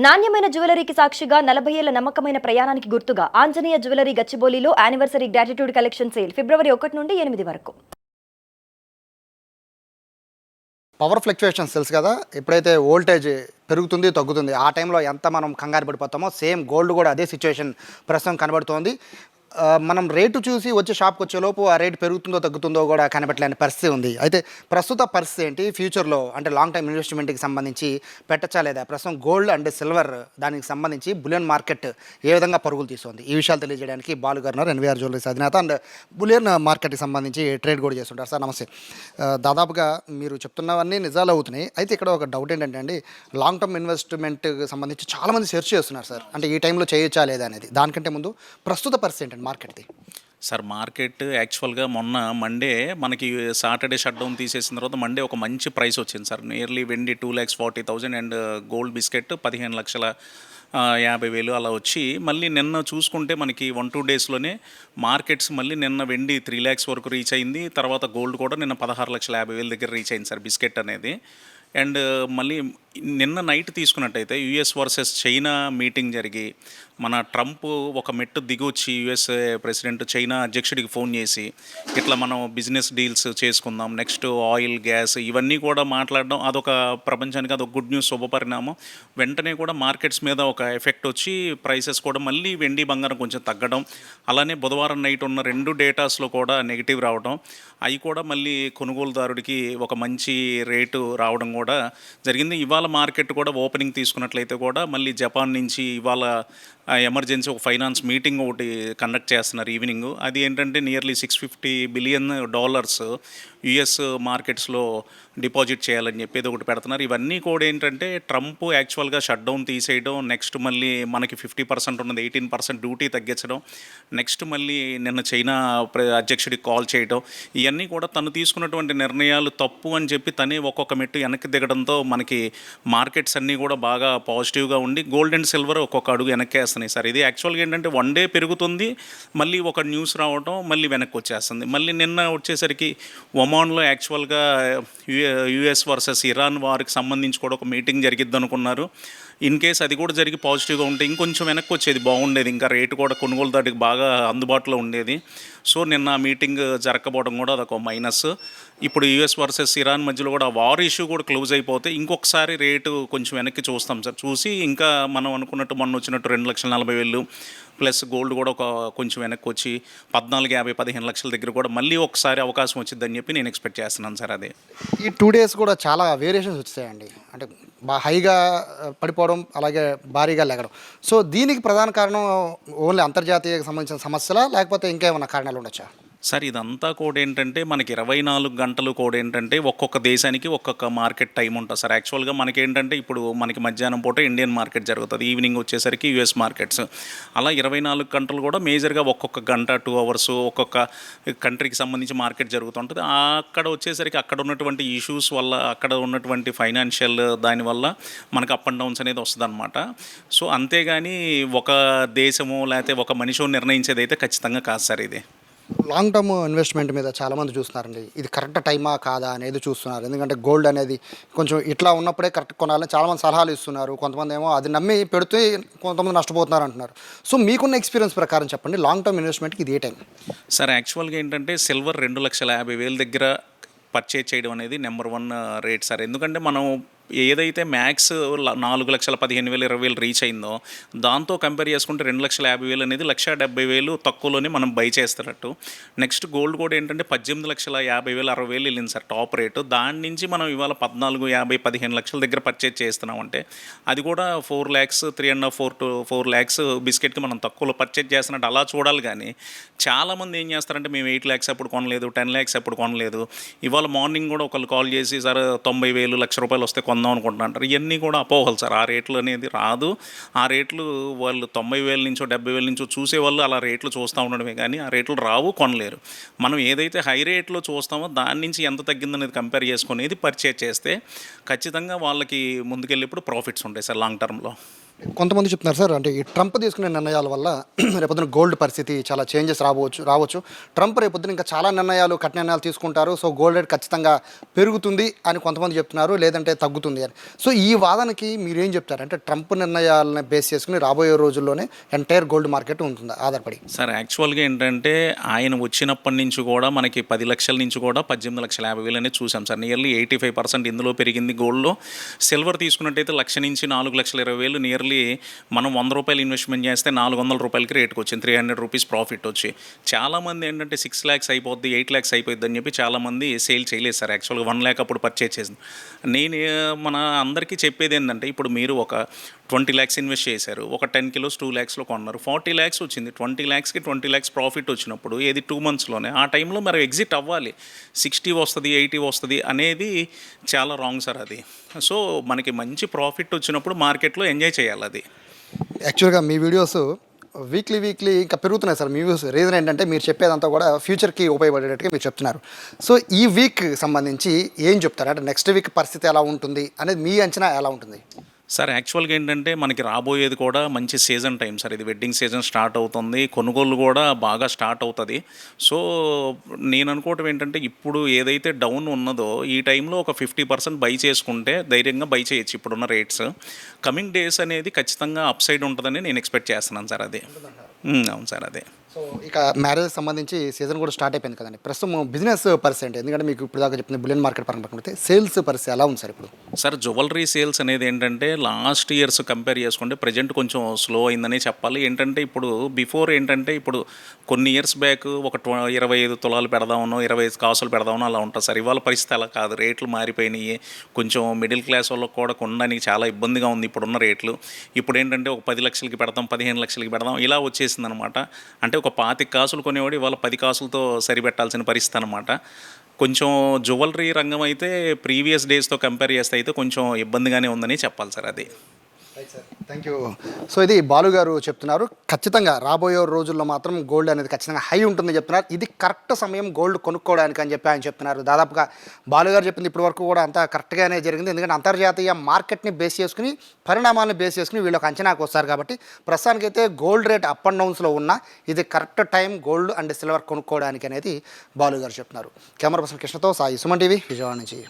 నాణ్యమైన జ్యువెలరీకి సాక్షిగా 40 ఏళ్ల నమ్మకమైన ప్రయాణానికి గుర్తుగా ఆంజనేయ జ్యువెలరీ గచ్చిబౌలిలో యానివర్సరీ గ్రాటిట్యూడ్ కలెక్షన్ సేల్ ఫిబ్రవరి 1 నుండి 8 వరకు. పవర్ ఫ్లక్చుయేషన్స్ తెలుసు కదా. ఎప్పుడైతే వోల్టేజ్ పెరుగుతుంది తగ్గుతుంది ఆ టైంలో ఎంత మనం కంగారు పడిపోతామో సేమ్ గోల్డ్ కూడా అదే సిచ్యువేషన్ ప్రస్తుతం కనబడుతోంది. మనం రేటు చూసి వచ్చి షాప్కి వచ్చేలోపు ఆ రేటు పెరుగుతుందో తగ్గుతుందో కూడా కనబెట్టలేని పరిస్థితి ఉంది. అయితే ప్రస్తుత పరిస్థితి ఏంటి, ఫ్యూచర్లో అంటే లాంగ్ టైమ్ ఇన్వెస్ట్మెంట్కి సంబంధించి పెట్టచ్చా లేదా, ప్రస్తుతం గోల్డ్ అండ్ సిల్వర్ దానికి సంబంధించి బులియన్ మార్కెట్ ఏ విధంగా పరుగులు తీస్తుంది, ఈ విషయాలు తెలియజేయడానికి బాలు గారు ఎన్వీఆర్ జ్యువెలరీస్ అధినేత అండ్ బులియన్ మార్కెట్కి సంబంధించి ట్రేడ్ కూడా చేస్తుంటారు. సార్ నమస్తే. దాదాపుగా మీరు చెప్తున్నవన్నీ నిజాలు అవుతున్నాయి. అయితే ఇక్కడ ఒక డౌట్ ఏంటంటే అండి, లాంగ్ టర్మ్ ఇన్వెస్ట్మెంట్కి సంబంధించి చాలామంది సెర్చ్ చేస్తున్నారు సార్, అంటే ఈ టైంలో చేయొచ్చా లేదా అనేది. దానికంటే ముందు ప్రస్తుత పరిస్థితి ఏంటంటే మార్కెట్ది. సార్ మార్కెట్ యాక్చువల్గా మొన్న మండే మనకి సాటర్డే షట్ డౌన్ తీసేసిన తర్వాత మండే ఒక మంచి ప్రైస్ వచ్చింది సార్. నియర్లీ వెండి 2,40,000 అండ్ గోల్డ్ బిస్కెట్ 15,50,000 అలా వచ్చి మళ్ళీ నిన్న చూసుకుంటే మనకి 1-2 డేస్లోనే మార్కెట్స్ మళ్ళీ నిన్న వెండి 3 lakhs వరకు రీచ్ అయింది. తర్వాత గోల్డ్ కూడా నిన్న 16,50,000 దగ్గర రీచ్ అయింది సార్ బిస్కెట్ అనేది. అండ్ మళ్ళీ నిన్న నైట్ తీసుకున్నట్టయితే యుఎస్ వర్సెస్ చైనా మీటింగ్ జరిగి మన ట్రంప్ ఒక మెట్టు దిగొచ్చి యుఎస్ఏ ప్రెసిడెంట్ చైనా అధ్యక్షుడికి ఫోన్ చేసి ఇట్లా మనం బిజినెస్ డీల్స్ చేసుకుందాం, నెక్స్ట్ ఆయిల్ గ్యాస్ ఇవన్నీ కూడా మాట్లాడడం, అదొక ప్రపంచానికి అదొక గుడ్ న్యూస్, శుభపరిణామం. వెంటనే కూడా మార్కెట్స్ మీద ఒక ఎఫెక్ట్ వచ్చి ప్రైసెస్ కూడా మళ్ళీ వెండి బంగారం కొంచెం తగ్గడం, అలానే బుధవారం నైట్ ఉన్న 2 డేటాస్లో కూడా నెగిటివ్ రావడం, అవి కూడా మళ్ళీ కొనుగోలుదారుడికి ఒక మంచి రేటు రావడం కూడా జరిగింది. ఇవాళ మార్కెట్ కూడా ఓపెనింగ్ తీసుకున్నట్లయితే కూడా మళ్ళీ జపాన్ నుంచి ఇవాళ ఎమర్జెన్సీ ఒక ఫైనాన్స్ మీటింగ్ ఒకటి కండక్ట్ చేస్తున్నారు ఈవినింగ్. అది ఏంటంటే నియర్లీ $650 బిలియన్ యుఎస్ మార్కెట్స్లో డిపాజిట్ చేయాలని చెప్పేది ఒకటి పెడుతున్నారు. ఇవన్నీ కూడా ఏంటంటే ట్రంప్ యాక్చువల్గా షట్ డౌన్ తీసేయడం, నెక్స్ట్ మళ్ళీ మనకి 50% ఉన్నది 18% డ్యూటీ తగ్గించడం, నెక్స్ట్ మళ్ళీ నిన్న చైనా అధ్యక్షుడికి కాల్ చేయడం, ఇవన్నీ కూడా తను తీసుకున్నటువంటి నిర్ణయాలు తప్పు అని చెప్పి తనే ఒక్కొక్క మెట్టు వెనక్కి దిగడంతో మనకి మార్కెట్స్ అన్నీ కూడా బాగా పాజిటివ్గా ఉండి గోల్డ్ అండ్ సిల్వర్ ఒక్కొక్క అడుగు వెనక్కి వేస్తున్నాయి సార్. ఇది యాక్చువల్గా ఏంటంటే 1 డే పెరుగుతుంది, మళ్ళీ ఒక న్యూస్ రావడం మళ్ళీ వెనక్కి వచ్చేస్తుంది. మళ్ళీ నిన్న వచ్చేసరికి ఒమాన్లో యాక్చువల్గా యుఎస్ వర్సెస్ ఇరాన్ వారికి సంబంధించి కూడా ఒక మీటింగ్ జరిగిద్ది అనుకున్నారు. ఇన్ కేస్ అది కూడా జరిగి పాజిటివ్గా ఉంటే ఇంకొంచెం వెనక్కి వచ్చేది బాగుండేది, ఇంకా రేటు కూడా కొనుగోలుదారుడికి బాగా అందుబాటులో ఉండేది. సో నిన్న మీటింగ్ జరగకపోవడం కూడా అదొక మైనస్. ఇప్పుడు యుఎస్ వర్సెస్ ఇరాన్ మధ్యలో కూడా వార్ ఇష్యూ కూడా క్లోజ్ అయిపోతే ఇంకొకసారి రేటు కొంచెం వెనక్కి చూస్తాం సార్. చూసి ఇంకా మనం అనుకున్నట్టు మొన్న వచ్చినట్టు 2,40,000 ప్లస్ గోల్డ్ కూడా ఒక కొంచెం వెనక్కి వచ్చి 14,50,000 15 లక్షల దగ్గర కూడా మళ్ళీ ఒకసారి అవకాశం వచ్చిందని చెప్పి నేను ఎక్స్పెక్ట్ చేస్తున్నాను సార్. అదే ఈ 2 days కూడా చాలా వేరియేషన్స్ వచ్చాయండి, అంటే హైగా పడిపోవడం అలాగే భారీగా లెగడం. సో దీనికి ప్రధాన కారణం ఓన్లీ అంతర్జాతీయకు సంబంధించిన సమస్యలా లేకపోతే ఇంకేమైనా కారణాలు ఉండొచ్చా? సార్ ఇదంతా కూడా ఏంటంటే మనకి 24 గంటలు కూడా ఏంటంటే ఒక్కొక్క దేశానికి ఒక్కొక్క మార్కెట్ టైం ఉంటుంది సార్. యాక్చువల్గా మనకేంటంటే ఇప్పుడు మనకి మధ్యాహ్నం పూట ఇండియన్ మార్కెట్ జరుగుతుంది, ఈవినింగ్ వచ్చేసరికి యుఎస్ మార్కెట్స్, అలా 24 గంటలు కూడా మేజర్గా ఒక్కొక్క గంట 2 hours ఒక్కొక్క కంట్రీకి సంబంధించి మార్కెట్ జరుగుతుంటుంది. అక్కడ వచ్చేసరికి అక్కడ ఉన్నటువంటి ఇష్యూస్ వల్ల, అక్కడ ఉన్నటువంటి ఫైనాన్షియల్ దానివల్ల మనకు అప్ అండ్ డౌన్స్ అనేది వస్తుంది అనమాట. సో అంతేగాని ఒక దేశము లేకపోతే ఒక మనిషి నిర్ణయించేది అయితే ఖచ్చితంగా కాదు సార్. ఇది లాంగ్ టర్మ్ ఇన్వెస్ట్మెంట్ మీద చాలామంది చూస్తున్నారండి, ఇది కరెక్ట్ టైమా కాదా అనేది చూస్తున్నారు. ఎందుకంటే గోల్డ్ అనేది కొంచెం ఇట్లా ఉన్నప్పుడే కరెక్ట్ కొనాలని చాలామంది సలహాలు ఇస్తున్నారు. కొంతమంది ఏమో అది నమ్మి పెడితే కొంతమంది నష్టపోతున్నారు అంటున్నారు. సో మీకున్న ఎక్స్పీరియన్స్ ప్రకారం చెప్పండి, లాంగ్ టర్మ్ ఇన్వెస్ట్మెంట్కి ఇది ఏ టైం? సార్ యాక్చువల్గా ఏంటంటే సిల్వర్ 2,50,000 దగ్గర పర్చేజ్ చేయడం అనేది నెంబర్ 1 రేట్ సార్. ఎందుకంటే మనం ఏదైతే మ్యాక్స్ 4,15,000 20,000 రీచ్ అయిందో దాంతో కంపేర్ చేసుకుంటే 2,50,000 అనేది 1,70,000 తక్కువలోనే మనం బై చేస్తున్నట్టు. నెక్స్ట్ గోల్డ్ కూడా ఏంటంటే 18,50,000 60,000 వెళ్ళింది సార్ టాప్ రేటు. దాని నుంచి మనం ఇవాళ 14,50,000 15 లక్షల దగ్గర పర్చేజ్ చేస్తున్నామంటే అది కూడా 4 lakhs 3.5 to 4 lakhs బిస్కెట్కి మనం తక్కువలో పర్చేజ్ చేస్తున్నట్టు అలా చూడాలి. కానీ చాలామంది ఏం చేస్తారంటే మేము 8 lakhs అప్పుడు కొనలేదు, 10 lakhs అప్పుడు కొనలేదు. ఇవాళ మార్నింగ్ కూడా ఒకళ్ళు కాల్ చేసి సార్ 90,000 1,00,000 వస్తే కొందాం అనుకుంటున్నారు. ఇవన్నీ కూడా అపోహలు సార్. ఆ రేట్లు అనేది రాదు. ఆ రేట్లు వాళ్ళు 90,000 నుంచో 70,000 నుంచో చూసేవాళ్ళు అలా రేట్లు చూస్తూ ఉండడమే కానీ ఆ రేట్లు రావు, కొనలేరు. మనం ఏదైతే హై రేట్లో చూస్తామో దాని నుంచి ఎంత తగ్గిందనేది కంపేర్ చేసుకునేది పర్చేజ్ చేస్తే ఖచ్చితంగా వాళ్ళకి ముందుకెళ్ళేప్పుడు ప్రాఫిట్స్ ఉంటాయి సార్ లాంగ్ టర్మ్లో. కొంతమంది చెప్తున్నారు సార్, అంటే ఈ ట్రంప్ తీసుకునే నిర్ణయాల వల్ల రేపొద్దున గోల్డ్ పరిస్థితి చాలా చేంజెస్ రావచ్చు. ట్రంప్ రేపొద్దున ఇంకా చాలా కఠిన నిర్ణయాలు తీసుకుంటారు. సో గోల్డ్ రేట్ ఖచ్చితంగా పెరుగుతుంది అని కొంతమంది చెప్తున్నారు, లేదంటే తగ్గుతుంది అని. సో ఈ వాదనకి మీరేం చెప్తారు? అంటే ట్రంప్ నిర్ణయాలను బేస్ చేసుకుని రాబోయే రోజుల్లోనే ఎంటైర్ గోల్డ్ మార్కెట్ ఉంటుందా ఆధారపడి? సార్ యాక్చువల్గా ఏంటంటే ఆయన వచ్చినప్పటి నుంచి కూడా మనకి 10 లక్షల నుంచి కూడా 18,50,000 అనేది చూసాం సార్. నియర్లీ 85% ఇందులో పెరిగింది గోల్డ్లో. సిల్వర్ తీసుకున్నట్టయితే 1,00,000 నుంచి 4,20,000 నియర్లీ మనం ₹100 ఇన్వెస్ట్మెంట్ చేస్తే ₹400కి రేటుకి వచ్చింది. ₹300 ప్రాఫిట్ వచ్చి చాలామంది ఏంటంటే 6 lakhs అయిపోద్ది, 8 lakhs అయిపోద్ది అని చెప్పి చాలామంది సేల్ చేయలేదు సార్. యాక్చువల్గా 1 lakh అప్పుడు పర్చేజ్ చేసింది. నేను మన అందరికీ చెప్పేది ఏంటంటే, ఇప్పుడు మీరు ఒక 20 lakhs ఇన్వెస్ట్ చేశారు, ఒక 10 kilos 2 lakhsలో కొన్నారు, 40 lakhs వచ్చింది. 20 lakhsకి 20 lakhs ప్రాఫిట్ వచ్చినప్పుడు ఏది 2 monthsలోనే ఆ టైంలో మరి ఎగ్జిట్ అవ్వాలి. 60 వస్తుంది, 80 వస్తుంది అనేది చాలా రాంగ్ సార్ అది. సో మనకి మంచి ప్రాఫిట్ వచ్చినప్పుడు మార్కెట్లో ఎంజాయ్ చేయాలి అది. యాక్చువల్గా మీ వీడియోస్ వీక్లీ ఇంకా పెరుగుతున్నాయి సార్ మీ వ్యూస్. రీజన్ ఏంటంటే మీరు చెప్పేదంతా కూడా ఫ్యూచర్కి ఉపయోగపడేటట్టుగా మీరు చెప్తున్నారు. సో ఈ వీక్ సంబంధించి ఏం చెప్తారు? అంటే నెక్స్ట్ వీక్ పరిస్థితి ఎలా ఉంటుంది అనేది మీ అంచనా ఎలా ఉంటుంది? సార్ యాక్చువల్గా ఏంటంటే మనకి రాబోయేది కూడా మంచి సీజన్ టైం సార్. ఇది వెడ్డింగ్ సీజన్ స్టార్ట్ అవుతుంది, కొనుగోలు కూడా బాగా స్టార్ట్ అవుతుంది. సో నేను అనుకోవటం ఏంటంటే, ఇప్పుడు ఏదైతే డౌన్ ఉన్నదో ఈ టైంలో ఒక 50% బై చేసుకుంటే ధైర్యంగా బై చేయొచ్చు ఇప్పుడున్న రేట్స్. కమింగ్ డేస్ అనేది ఖచ్చితంగా అప్ సైడ్ ఉంటుందని నేను ఎక్స్పెక్ట్ చేస్తున్నాను సార్. అదే అవును సార్ అదే. సో ఇక మ్యారేజ్ సంబంధించి సీజన్ కూడా స్టార్ట్ అయిపోయింది కదండి. ప్రస్తుతం బిజినెస్ పరిస్థితి, ఎందుకంటే మీకు ఇప్పుడు దాకా చెప్పింది బులియన్ మార్కెట్ పరంగా పట్టుకుంటే సేల్స్ పరిస్థితి ఎలా ఉంది సార్ ఇప్పుడు? సార్ జ్యువెలరీ సేల్స్ అనేది ఏంటంటే లాస్ట్ ఇయర్స్ కంపేర్ చేసుకుంటే ప్రజెంట్ కొంచెం స్లో అయిందని చెప్పాలి. ఏంటంటే ఇప్పుడు బిఫోర్ ఏంటంటే, ఇప్పుడు కొన్ని ఇయర్స్ బ్యాక్ ఒక 25 తులాలు పెడదామనో 25 కాసులు పెడదామనో అలా ఉంటుంది సార్. ఇవాళ పరిస్థితి అలా కాదు, రేట్లు మారిపోయినాయి. కొంచెం మిడిల్ క్లాస్ వాళ్ళకి కూడా కొనడానికి చాలా ఇబ్బందిగా ఉంది ఇప్పుడున్న రేట్లు. ఇప్పుడు ఏంటంటే ఒక 10 లక్షలకి పెడదాం, 15 లక్షలకి పెడదాం ఇలా వచ్చేసింది అనమాట. అంటే ఒక 25 కాసులు కొనేవాడు ఇవాళ 10 కాసులతో సరిపెట్టాల్సిన పరిస్థితి అనమాట. కొంచెం జ్యువెలరీ రంగం అయితే ప్రీవియస్ డేస్తో కంపేర్ చేస్తే అయితే కొంచెం ఇబ్బందిగానే ఉందని చెప్పాలి సార్. అది థ్యాంక్ యూ. సో ఇది బాలు గారు చెప్తున్నారు. ఖచ్చితంగా రాబోయే రోజుల్లో మాత్రం గోల్డ్ అనేది ఖచ్చితంగా హై ఉంటుందని చెప్తున్నారు. ఇది కరెక్ట్ సమయం గోల్డ్ కొనుక్కోవడానికి అని చెప్పి ఆయన చెప్తున్నారు. దాదాపుగా బాలు గారు చెప్పింది ఇప్పటి వరకు కూడా అంతా కరెక్ట్గానే జరిగింది. ఎందుకంటే అంతర్జాతీయ మార్కెట్ని బేస్ చేసుకుని, పరిణామాలను బేస్ చేసుకుని వీళ్ళు ఒక అంచనాకు వస్తారు. కాబట్టి ప్రస్తుతానికైతే గోల్డ్ రేట్ అప్ అండ్ డౌన్స్లో ఉన్న ఇది correct time gold and silver కొనుక్కోవడానికి అనేది బాలు గారు చెప్తున్నారు. కెమెరా పర్సన్ కృష్ణతో సాయి, సుమన్ టీవీ, విజయవాడ నుంచి.